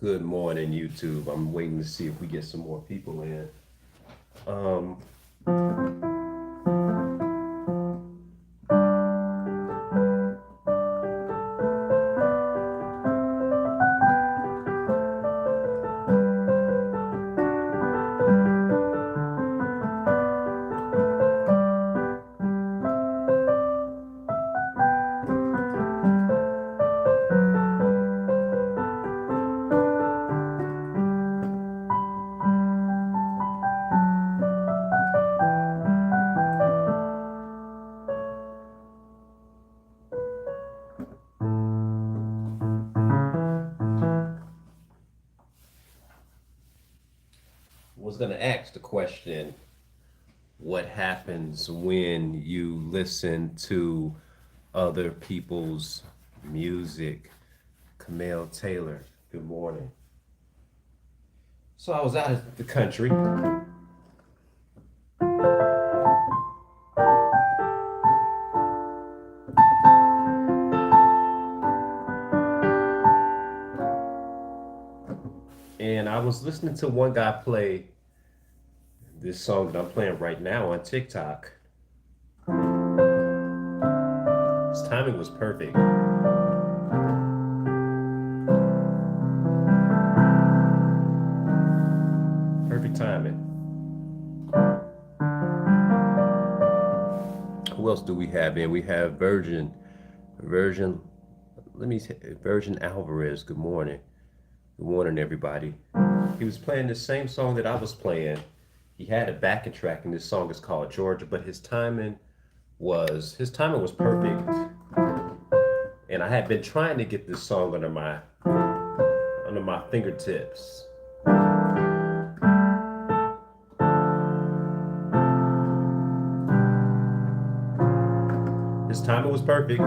Good morning, YouTube. I'm waiting to see if we get some more people in. Um, was gonna ask the question, what happens when you listen to other people's music? Camille Taylor, good morning. So I was out of the country. And I was listening to one guy play this song that I'm playing right now on TikTok. His timing was perfect. Perfect timing. Who else do we have in? We have Virgin. Let me say, Virgin Alvarez. Good morning. Good morning, everybody. He was playing the same song that I was playing. He had a backing track, and this song is called Georgia, but his timing was perfect. And I had been trying to get this song under my fingertips. His timing was perfect.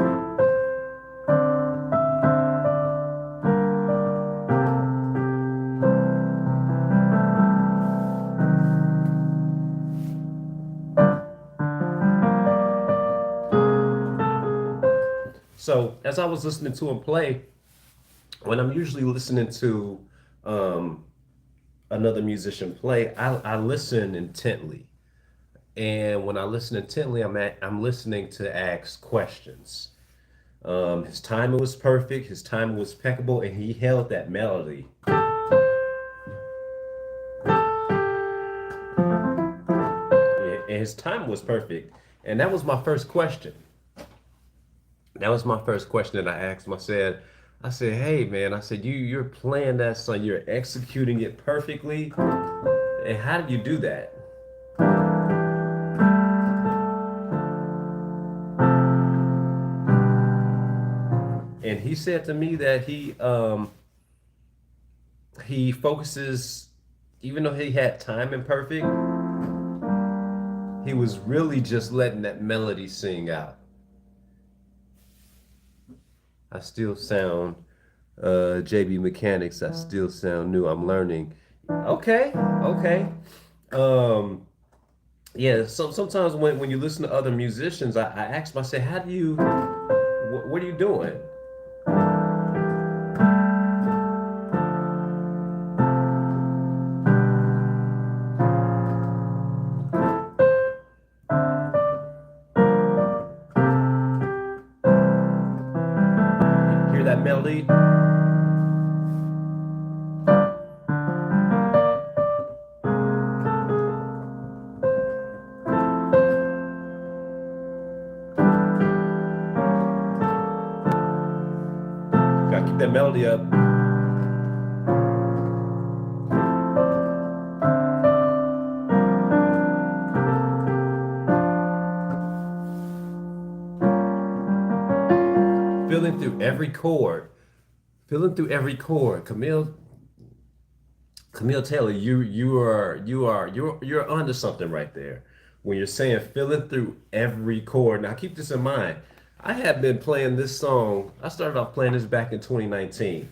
So as I was listening to him play, when I'm usually listening to um, another musician play, I listen intently. And when I listen intently, I'm listening to ask questions. His timing was perfect. His timing was impeccable, and he held that melody. And his timing was perfect. And that was my first question. That was my first question that I asked him. I said, hey man, I said, you're playing that song, you're executing it perfectly. And how did you do that? And he said to me that he focuses, even though he had time imperfect, he was really just letting that melody sing out. I still sound JB Mechanics. I still sound new. I'm learning. Okay, okay. Um, yeah. So sometimes when you listen to other musicians, I ask myself, how do you? What are you doing? Hear that melody? Gotta keep that melody up. Feeling through every chord. Feeling through every chord. Camille Taylor, you're onto something right there. When you're saying feeling through every chord. Now keep this in mind. I have been playing this song. I started off playing this back in 2019.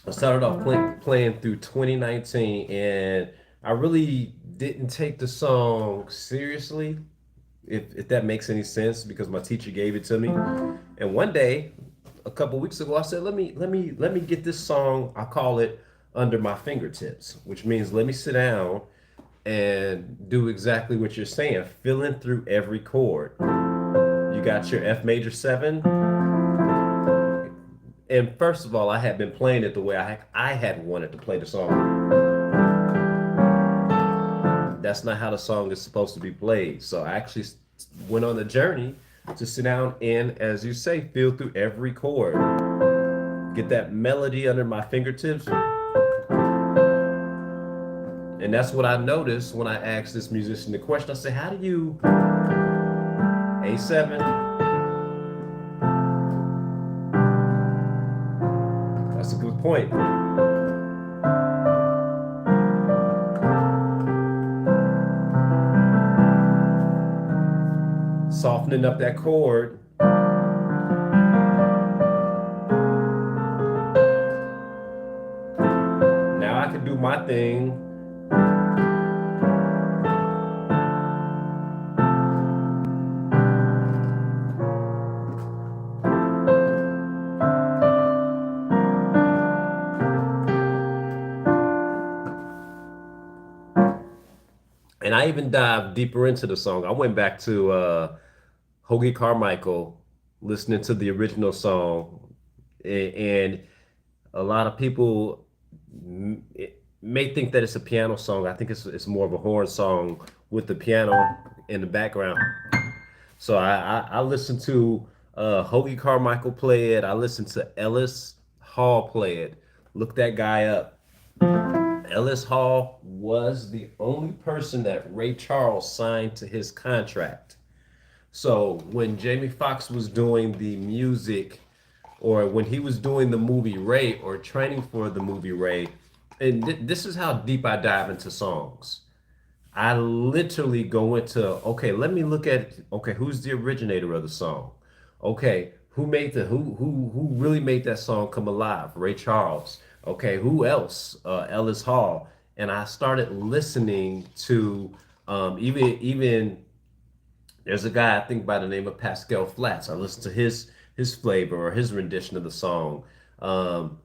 I started off playing through 2019, and I really didn't take the song seriously, if that makes any sense, because my teacher gave it to me. And one day, a couple weeks ago. I said, let me get this song. I call it Under My Fingertips, which means let me sit down and do exactly what you're saying, filling through every chord. You got your F major seven, and first of all, I had been playing it the way I had wanted to play the song. That's not how the song is supposed to be played. So I actually went on the journey to sit down and, as you say, feel through every chord, get that melody under my fingertips. And that's what I noticed when I asked this musician the question. I said, how do you A7? That's a good point. Softening up that chord. Now I can do my thing. And I even dived deeper into the song. I went back to Hoagie Carmichael, listening to the original song, and a lot of people may think that it's a piano song. I think it's more of a horn song with the piano in the background. So I listened to Hoagie Carmichael play it. I listened to Ellis Hall play it. Look that guy up. Ellis Hall was the only person that Ray Charles signed to his contract. So when Jamie Foxx was doing the music, or when he was doing the movie Ray, or training for the movie Ray, and this is how deep I dive into songs. I literally go into, okay, let me look at, okay, who's the originator of the song? Okay, who really made that song come alive? Ray Charles. Okay, who else? Ellis Hall. And I started listening to even there's a guy I think by the name of Pascal Flats. I listened to his flavor or his rendition of the song. Um,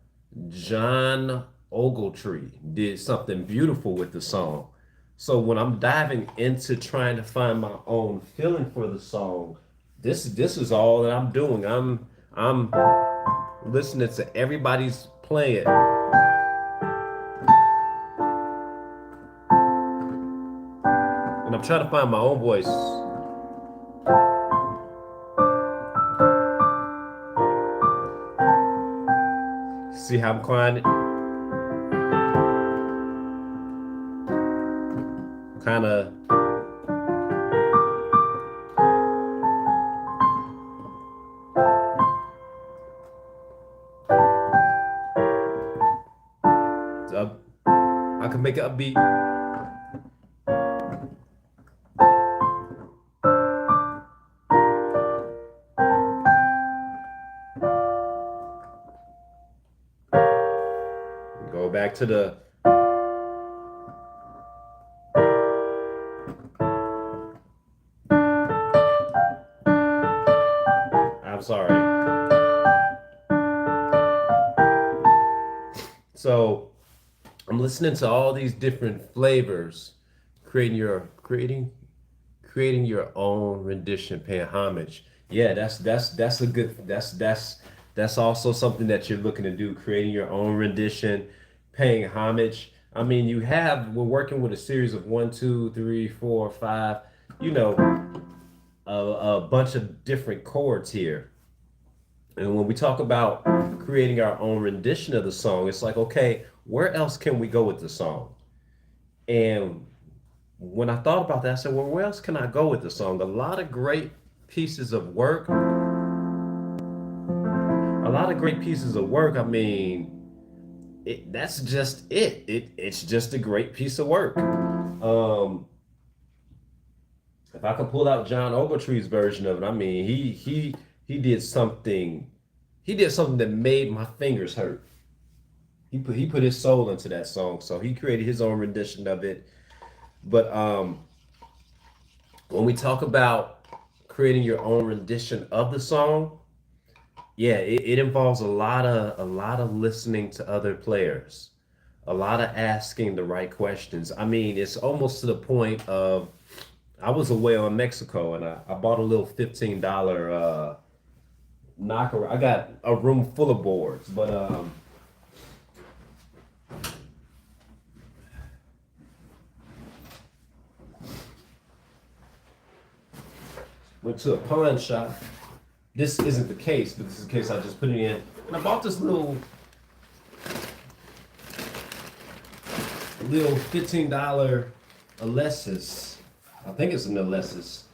John Ogletree did something beautiful with the song. So when I'm diving into trying to find my own feeling for the song, this is all that I'm doing. I'm listening to everybody's playing, and I'm trying to find my own voice. See how I'm kind of up. I can make it upbeat. Go back to the. I'm sorry. So I'm listening to all these different flavors, creating your own rendition, paying homage. Yeah, that's a good that's also something that you're looking to do, creating your own rendition, paying homage. I mean, we're working with a series of one, two, three, four, five, you know, a bunch of different chords here. And when we talk about creating our own rendition of the song, it's like, okay, where else can we go with the song? And when I thought about that, I said, well, where else can I go with the song? A lot of great pieces of work. I mean, that's just it. It's just a great piece of work. If I could pull out John Ogletree's version of it, I mean, he did something. He did something that made my fingers hurt. He put his soul into that song, so he created his own rendition of it. But when we talk about creating your own rendition of the song, Yeah, it involves a lot of listening to other players, a lot of asking the right questions. I mean, it's almost to the point of I was away on Mexico and I bought a little $15 knocker. I got a room full of boards, but went to a pawn shop. This isn't the case, but this is the case I just put it in. And I bought this little $15 Alessis. I think it's an Alessis,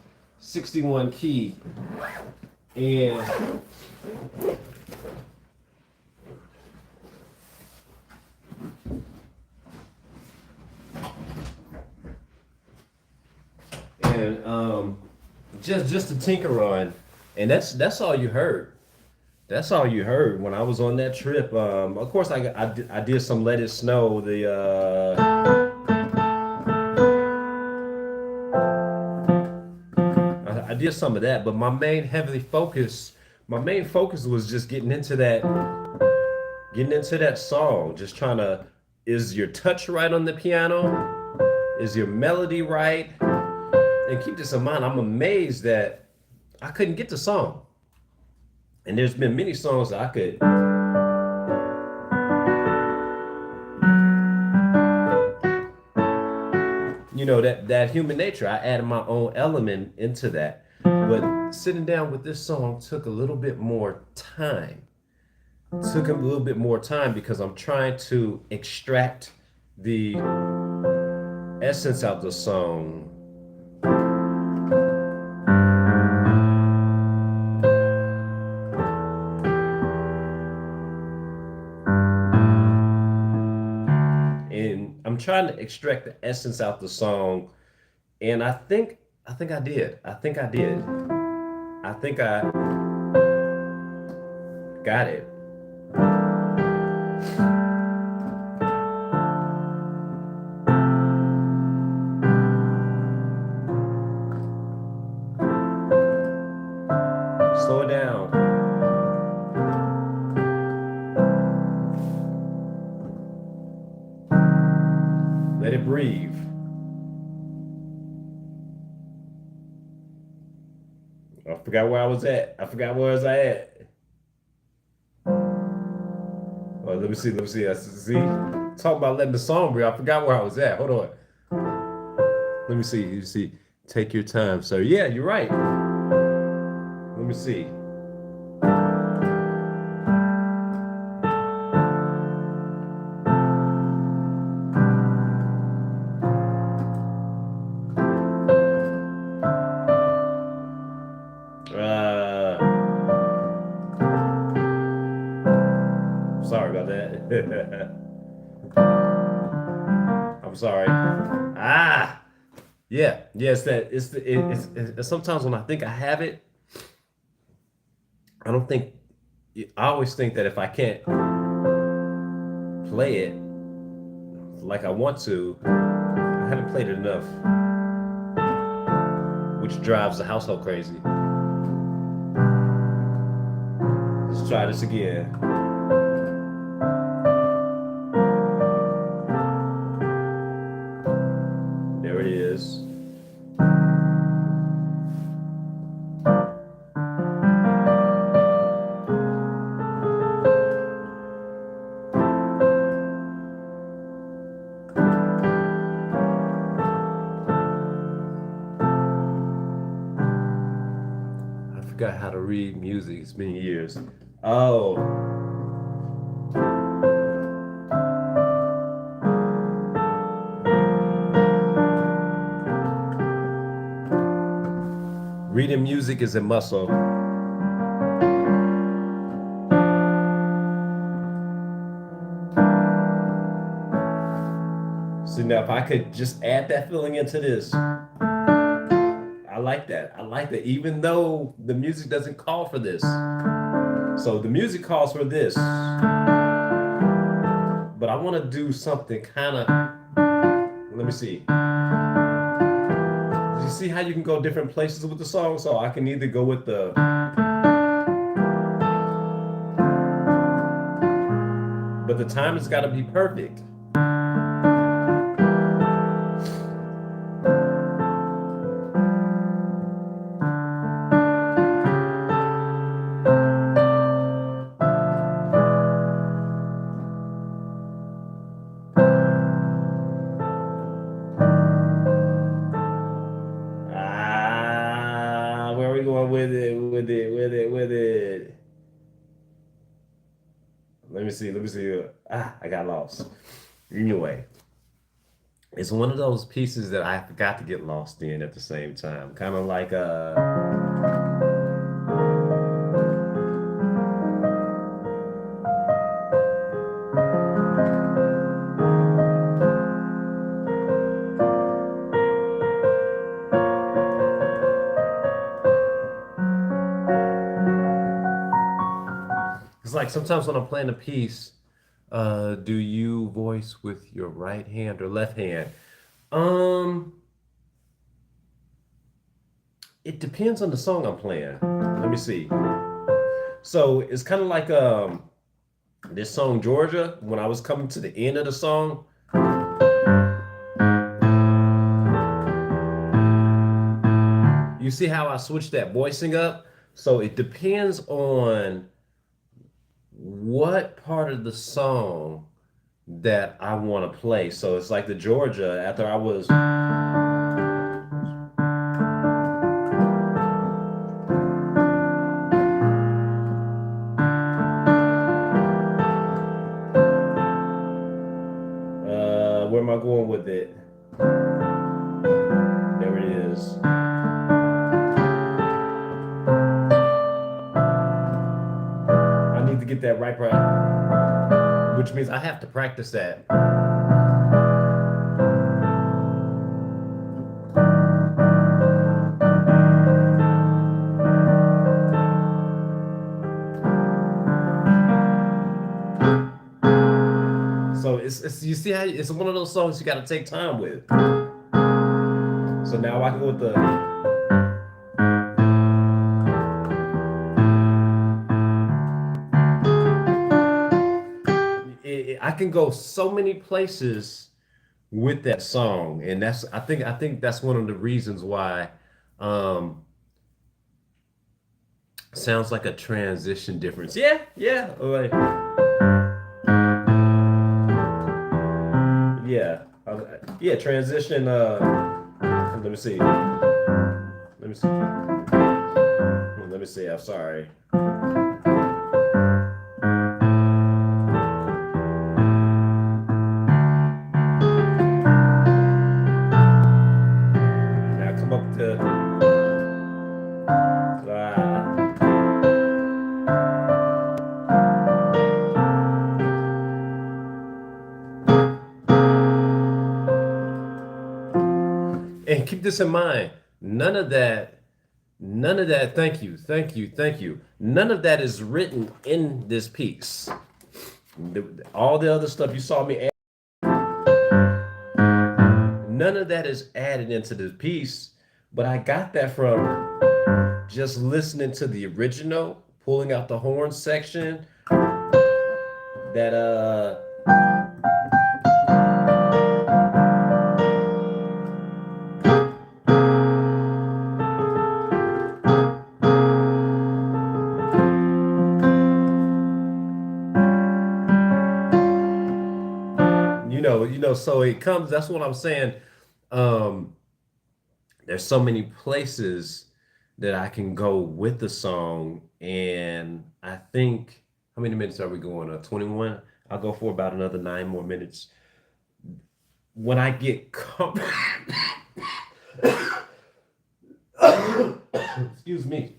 61 key, and and just to tinker on, and that's all you heard. That's all you heard when I was on that trip. Of course, I did some Let It Snow. I did some of that, but my main focus was just getting into that song. Just trying to, is your touch right on the piano? Is your melody right? And keep this in mind, I'm amazed that I couldn't get the song. And there's been many songs that I could, that human nature. I added my own element into that. But sitting down with this song took a little bit more time. Took a little bit more time because I'm trying to extract the essence of the song. And I'm trying to extract the essence out the song, and I think I did. I think I did. I think I got it. Slow it down. Let it breathe. I forgot where I was at. I forgot where was I at. Oh, let me see. Let me see. I see. Talking about letting the song breathe. I forgot where I was at. Hold on. Let me see. You see. Take your time, sir. Yeah, you're right. Let me see. Sorry about that. I'm sorry. Ah, yeah, yeah. It's sometimes when I think I have it, I don't think. I always think that if I can't play it like I want to, I haven't played it enough, which drives the household crazy. Let's try this again. There it is. I forgot how to read music. It's been years. Oh, reading music is a muscle. So now, if I could just add that feeling into this, I like that. I like that, even though the music doesn't call for this. So the music calls for this, but I want to do something kind of. Let me see. You see how you can go different places with the song? So I can either go with the but the timing's got to be perfect. Where are we going with it? With it. Let me see. Let me see. I got lost. Anyway, it's one of those pieces that I forgot to get lost in at the same time. Kind of like it's like sometimes when I'm playing a piece, do you voice with your right hand or left hand? Um, it depends on the song I'm playing. Let me see. So it's kind of like this song Georgia. When I was coming to the end of the song, you see how I switched that voicing up? So it depends on what part of the song that I want to play. So it's like the Georgia after I was where am I going with it? There it is. I need to get that right, which means I have to practice that. So it's you see how it's one of those songs you got to take time with. So now I can go with the. I can go so many places with that song, and I think that's one of the reasons why um sounds like a transition difference. Yeah, yeah, like, yeah, yeah, transition. Let me see. Let me see. Let me see. I'm sorry. Now come up to. And keep this in mind, none of that, thank you, thank you, thank you. None of that is written in this piece. All the other stuff you saw me add, none of that is added into this piece, but I got that from just listening to the original, pulling out the horn section, that so it comes, that's what I'm saying. Um, there's so many places that I can go with the song, and I think how many minutes are we going? 21. I'll go for about another 9 more minutes. When I get excuse me,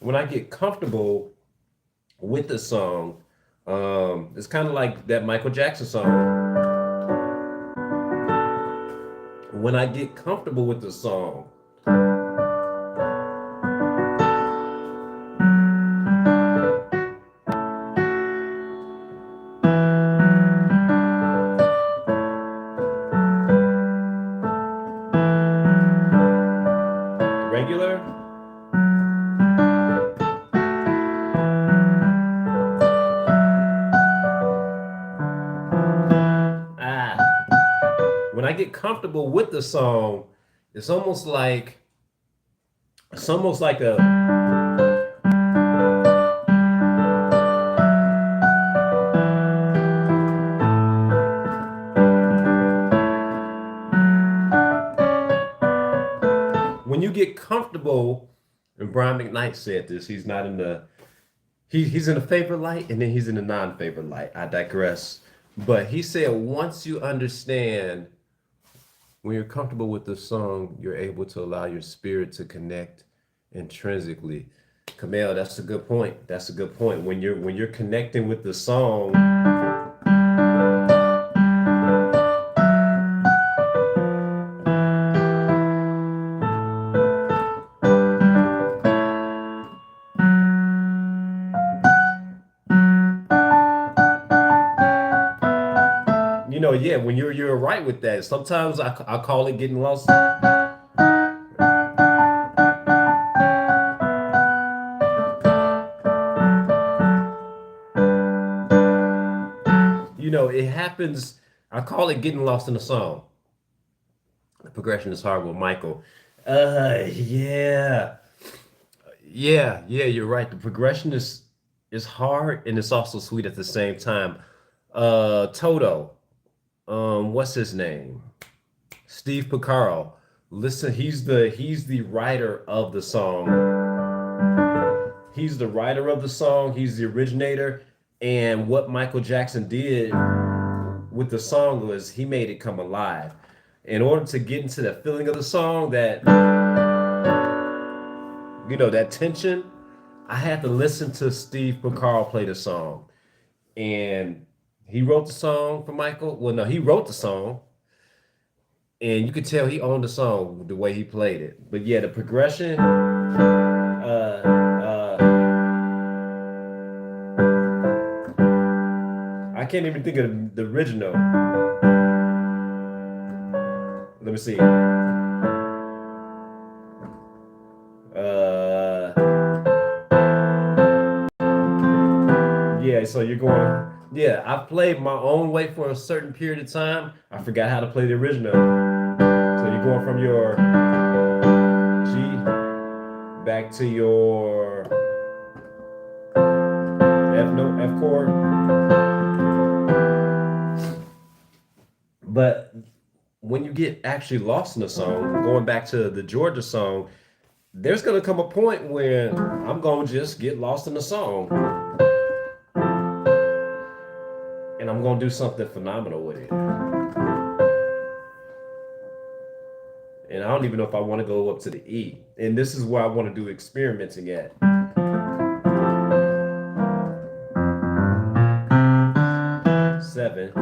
when I get comfortable with the song, it's kind of like that Michael Jackson song. When I get comfortable with the song, regular. I get comfortable with the song, it's almost like a when you get comfortable, and Brian McKnight said this, he's not in the he's in a favorite light and then he's in a non-favorite light. I digress. But he said once you understand when you're comfortable with the song, you're able to allow your spirit to connect intrinsically. Kamel, that's a good point. That's a good point. When you're connecting with the song, yeah, when you're right with that. Sometimes I call it getting lost. It happens. I call it getting lost in the song. The progression is hard with Michael. Yeah, yeah. You're right. The progression is hard and it's also sweet at the same time. Toto. What's his name? Steve Picaro. Listen, he's the writer of the song. He's the writer of the song. He's the originator. And what Michael Jackson did with the song was he made it come alive. In order to get into the feeling of the song, that tension, I had to listen to Steve Picaro play the song. And he wrote the song for Michael. Well, no, he wrote the song. And you could tell he owned the song the way he played it. But yeah, the progression, I can't even think of the original. Let me see. Yeah, so you're going. Yeah, I played my own way for a certain period of time. I forgot how to play the original. So you're going from your G back to your F note, F chord. But when you get actually lost in the song, going back to the Georgia song, there's gonna come a point when I'm gonna just get lost in the song. And I'm gonna do something phenomenal with it. And I don't even know if I want to go up to the E. And this is where I want to do experimenting at. Seven.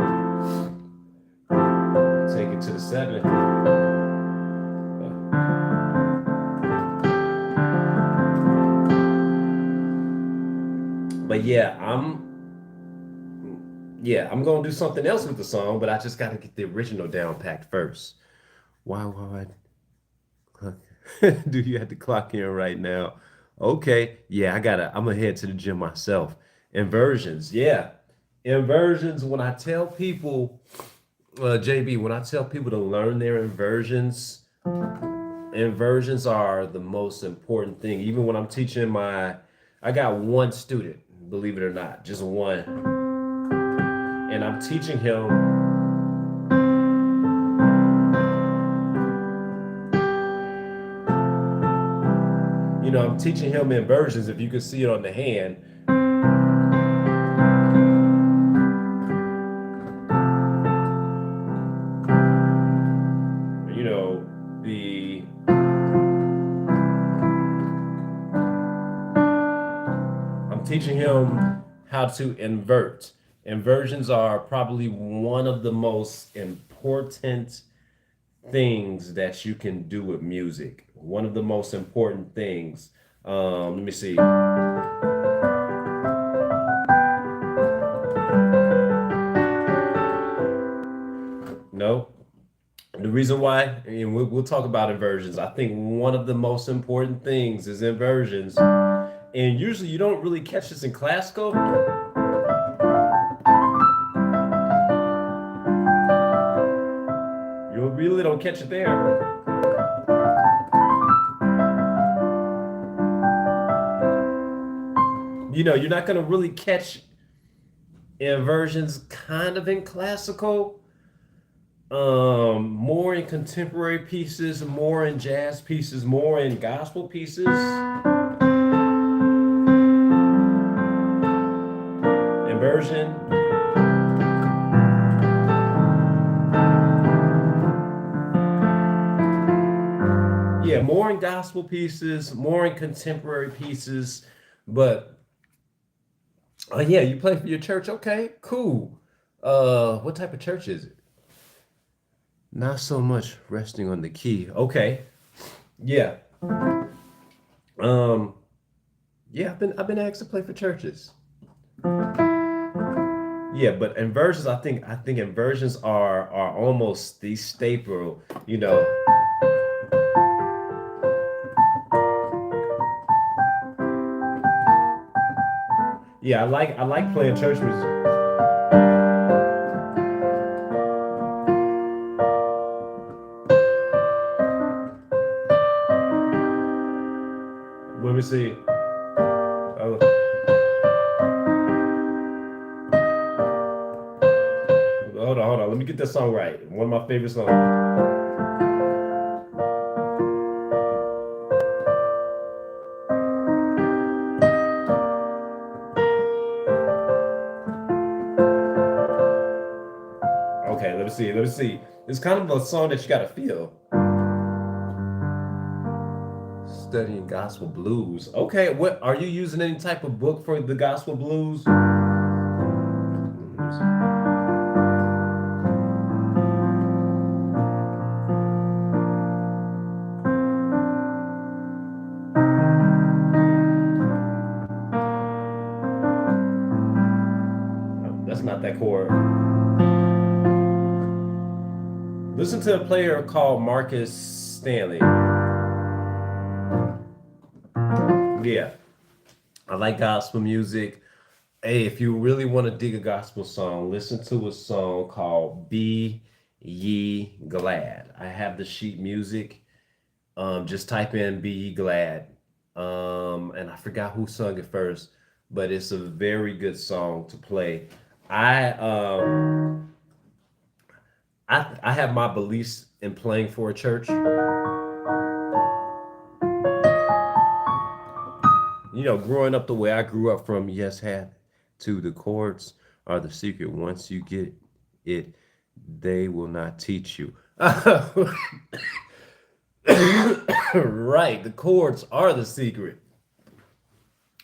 Take it to the 7. But yeah, I'm gonna do something else with the song, but I just gotta get the original down packed first. Why do you have to clock in right now? Okay, yeah, I'm gonna head to the gym myself. Inversions, yeah. Inversions, when I tell people, JB, when I tell people to learn their inversions, inversions are the most important thing. Even when I'm teaching I got one student, believe it or not, just one. And I'm teaching him I'm teaching him inversions, if you can see it on the hand. I'm teaching him how to invert. Inversions are probably one of the most important things that you can do with music. One of the most important things. Let me see. No. The reason why, and we'll talk about inversions. I think one of the most important things is inversions. And usually you don't really catch this in classical. You really don't catch it there. You're not gonna really catch inversions kind of in classical, more in contemporary pieces, more in jazz pieces, more in gospel pieces. Inversion. Yeah, more in gospel pieces, more in contemporary pieces. But oh yeah, you play for your church. Okay, cool. What type of church is it? Not so much resting on the key. Okay. Yeah. Um, yeah, I've been asked to play for churches. Yeah, but inversions, I think inversions are almost the staple, you know. Yeah, I like playing church music. Let me see. Hold on. Let me get this song right. One of my favorite songs. Okay, let me see. Let me see. It's kind of a song that you gotta feel. Studying gospel blues. Okay, what are you using any type of book for the gospel blues? That's not that chord. Listen to a player called Marcus Stanley. Yeah, I like gospel music. Hey, if you really want to dig a gospel song, listen to a song called Be Ye Glad. I have the sheet music. Just type in Be Ye Glad. And I forgot who sung it first, but it's a very good song to play. I I have my beliefs in playing for a church. Growing up the way I grew up from Yes Hat to the chords are the secret. Once you get it, they will not teach you. Right, the chords are the secret.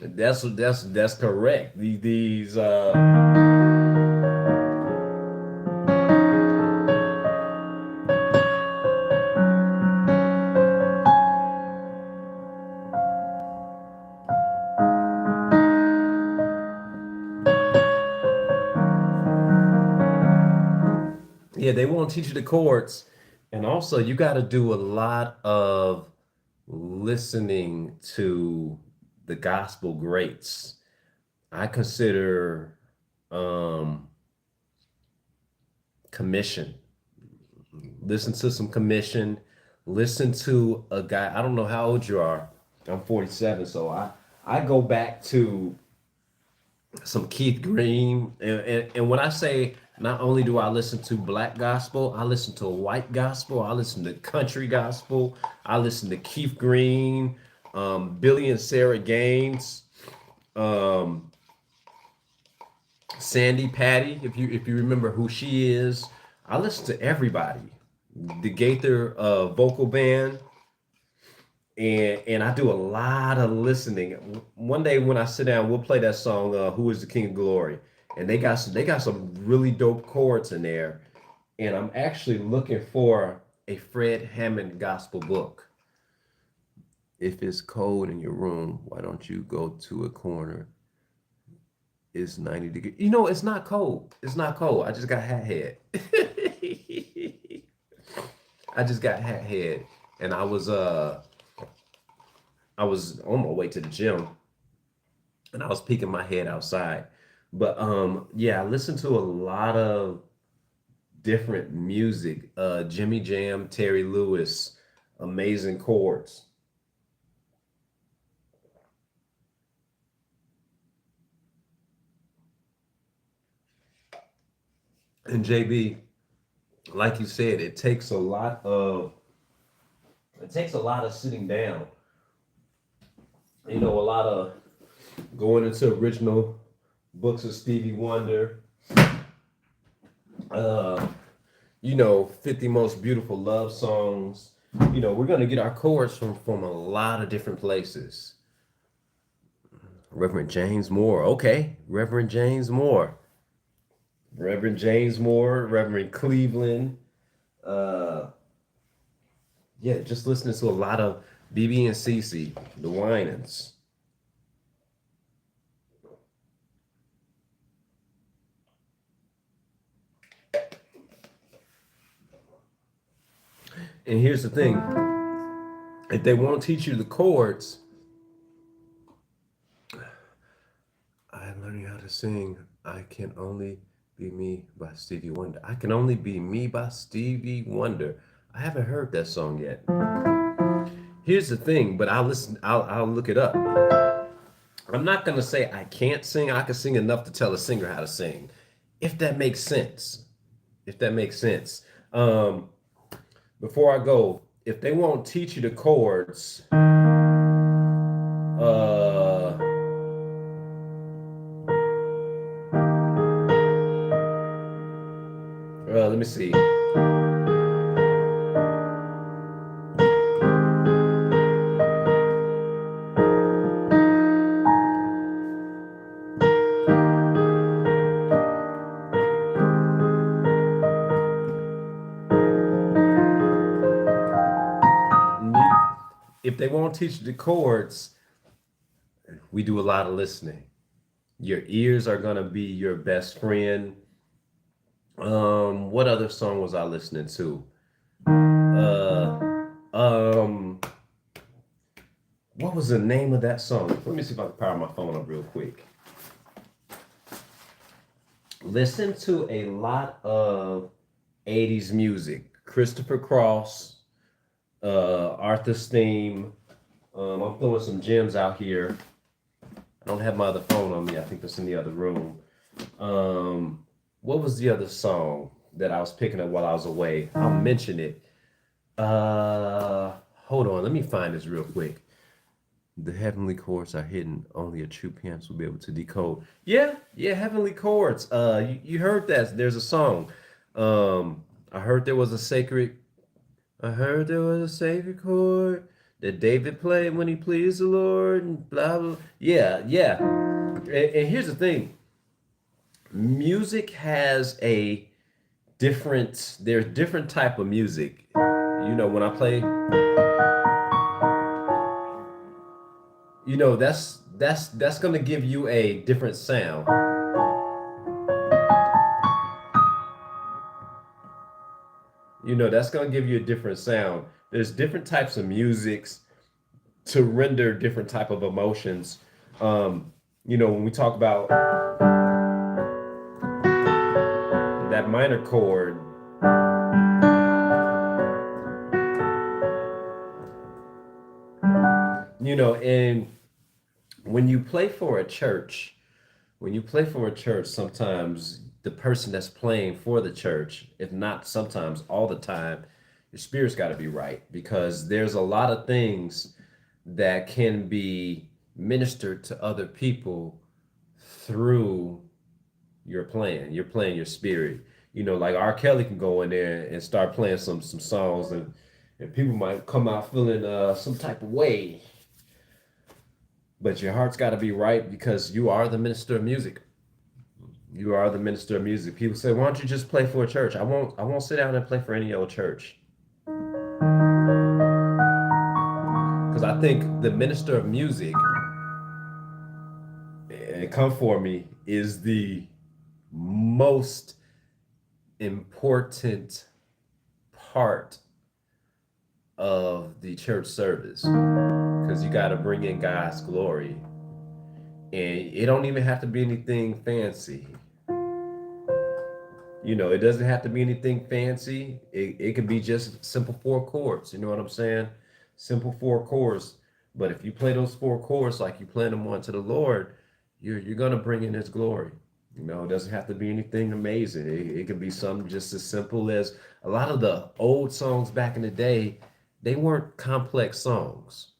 That's correct. These yeah, they won't teach you the chords. And also you got to do a lot of listening to the gospel greats. I consider um commission. Listen to some commission. Listen to a guy. I don't know how old you are. I'm 47, so I go back to some Keith Green. And when I say not only do I listen to black gospel, I listen to white gospel, I listen to country gospel, I listen to Keith Green, Billy and Sarah Gaines, um, Sandy Patty, if you remember who she is. I listen to everybody. The Gaither vocal band, and I do a lot of listening. One day when I sit down, we'll play that song, "Who Is the King of Glory," and they got some really dope chords in there. And I'm actually looking for a Fred Hammond gospel book. If it's cold in your room, why don't you go to a corner? It's 90 degrees. It's not cold. It's not cold. I just got hat head. I just got hat head, and I was on my way to the gym, and I was peeking my head outside. But yeah, I listen to a lot of different music. Jimmy Jam, Terry Lewis, amazing chords. And JB, like you said, it takes a lot of sitting down. A lot of going into original books of Stevie Wonder. Uh, 50 most beautiful love songs. We're gonna get our chords from a lot of different places. Reverend James Moore, okay, Reverend James Moore, Reverend Cleveland. Uh, yeah, just listening to a lot of BB and CC, the Winans. And here's the thing: if they won't teach you the chords, I'm learning how to sing. I Can Only Be Me by Stevie Wonder. I Can Only Be Me by Stevie Wonder. I haven't heard that song yet. Here's the thing, but I'll look it up. I'm not gonna say I can't sing. I can sing enough to tell a singer how to sing. If that makes sense. If that makes sense. Before I go, if they won't teach you the chords, let me see. If they won't teach you the chords, we do a lot of listening. Your ears are gonna be your best friend. What other song was I listening to? Um, what was the name of that song? Let me see if I can power my phone up real quick. Listen to a lot of 80s music. Christopher Cross, Arthur's Theme. I'm throwing some gems out here. I don't have my other phone on me. I think that's in the other room. What was the other song that I was picking up while I was away? I'll mention it. Hold on. Let me find this real quick. The heavenly chords are hidden. Only a true pianist will be able to decode. Yeah, yeah, heavenly chords. You heard that? There's a song. I heard there was a sacred. I heard there was a sacred chord that David played when he pleased the Lord, and blah blah. Yeah, yeah. And here's the thing: music has a different. There's different type of music. When I play, that's gonna give you a different sound. That's gonna give you a different sound. There's different types of musics to render different type of emotions. When we talk about that minor chord, and when you play for a church, sometimes the person that's playing for the church, if not sometimes all the time, your spirit's got to be right, because there's a lot of things that can be ministered to other people through your playing. You're playing your spirit. Like R. Kelly can go in there and start playing some songs, and people might come out feeling some type of way. But your heart's got to be right, because you are the minister of music. You are the minister of music. People say, "Why don't you just play for a church?" I won't. I won't sit down and play for any old church, because I think the minister of music, and come for me, is the most important part of the church service, because you got to bring in God's glory, and it don't even have to be anything fancy. You know, it doesn't have to be anything fancy. It could be just simple four chords. You know what I'm saying? Simple four chords. But if you play those four chords like you play them onto the Lord, you're gonna bring in His glory. You know, it doesn't have to be anything amazing. It could be something just as simple as a lot of the old songs back in the day. They weren't complex songs.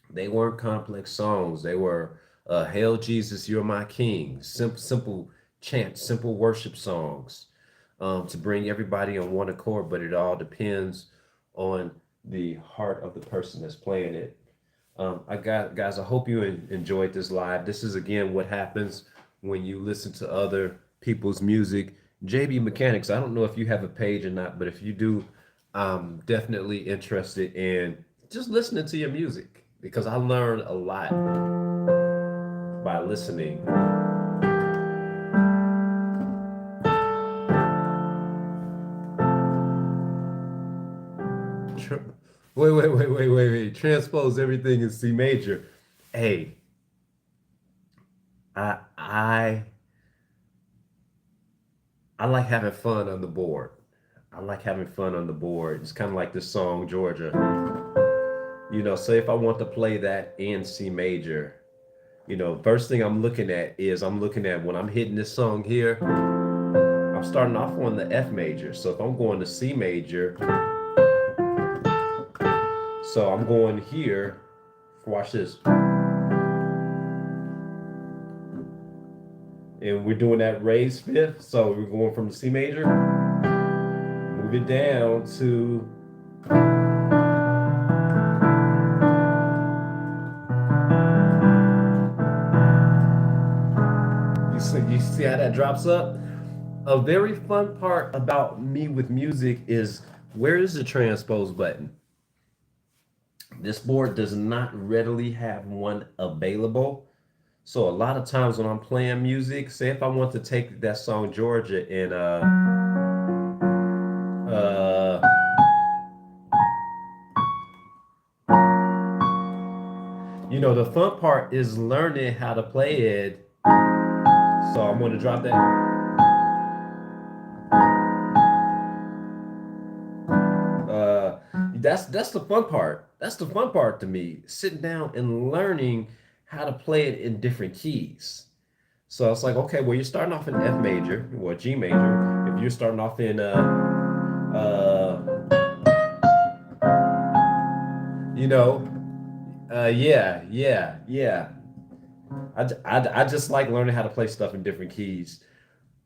They weren't complex songs. They were "Hail Jesus, You're My King," simple chants, simple worship songs to bring everybody on one accord. But it all depends on the heart of the person that's playing it. I got guys. I hope you enjoyed this live. This is again what happens when you listen to other people's music. JB Mechanics. I don't know if you have a page or not, but if you do, I'm definitely interested in just listening to your music because I learned a lot by listening. Wait. Transpose everything in C major. Hey, I I I like having fun on the board. I like having fun on the board. It's kind of like this song, Georgia. You know, say if I want to play that in C major, you know, first thing I'm looking at is I'm looking at when I'm hitting this song here, I'm starting off on the F major. So if I'm going to C major, so I'm going here, watch this. And we're doing that raised fifth. So we're going from the C major, move it down to you see how that drops up? A very fun part about me with music is where is the transpose button? This board does not readily have one available. So a lot of times when I'm playing music, say if I want to take that song Georgia and uh you know the fun part is learning how to play it. So I'm going to drop that. That's the fun part. That's the fun part to me. Sitting down and learning how to play it in different keys. So it's like, okay, well, you're starting off in F major or G major. If you're starting off in you know, yeah. I just like learning how to play stuff in different keys.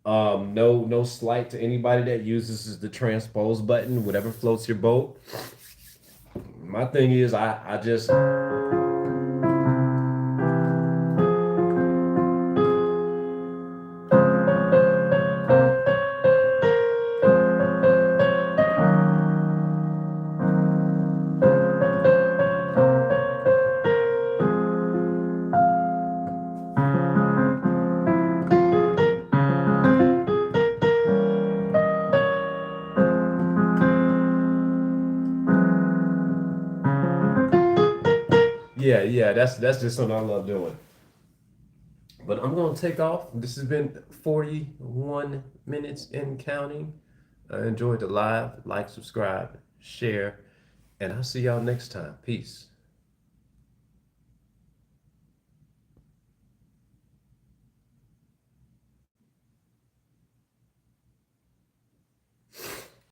No slight to anybody that uses the transpose button, whatever floats your boat. My thing is, I just yeah. That's just something I love doing. But I'm gonna take off. This has been 41 minutes and counting. I enjoyed the live. Like, subscribe, share, and I'll see y'all next time. Peace.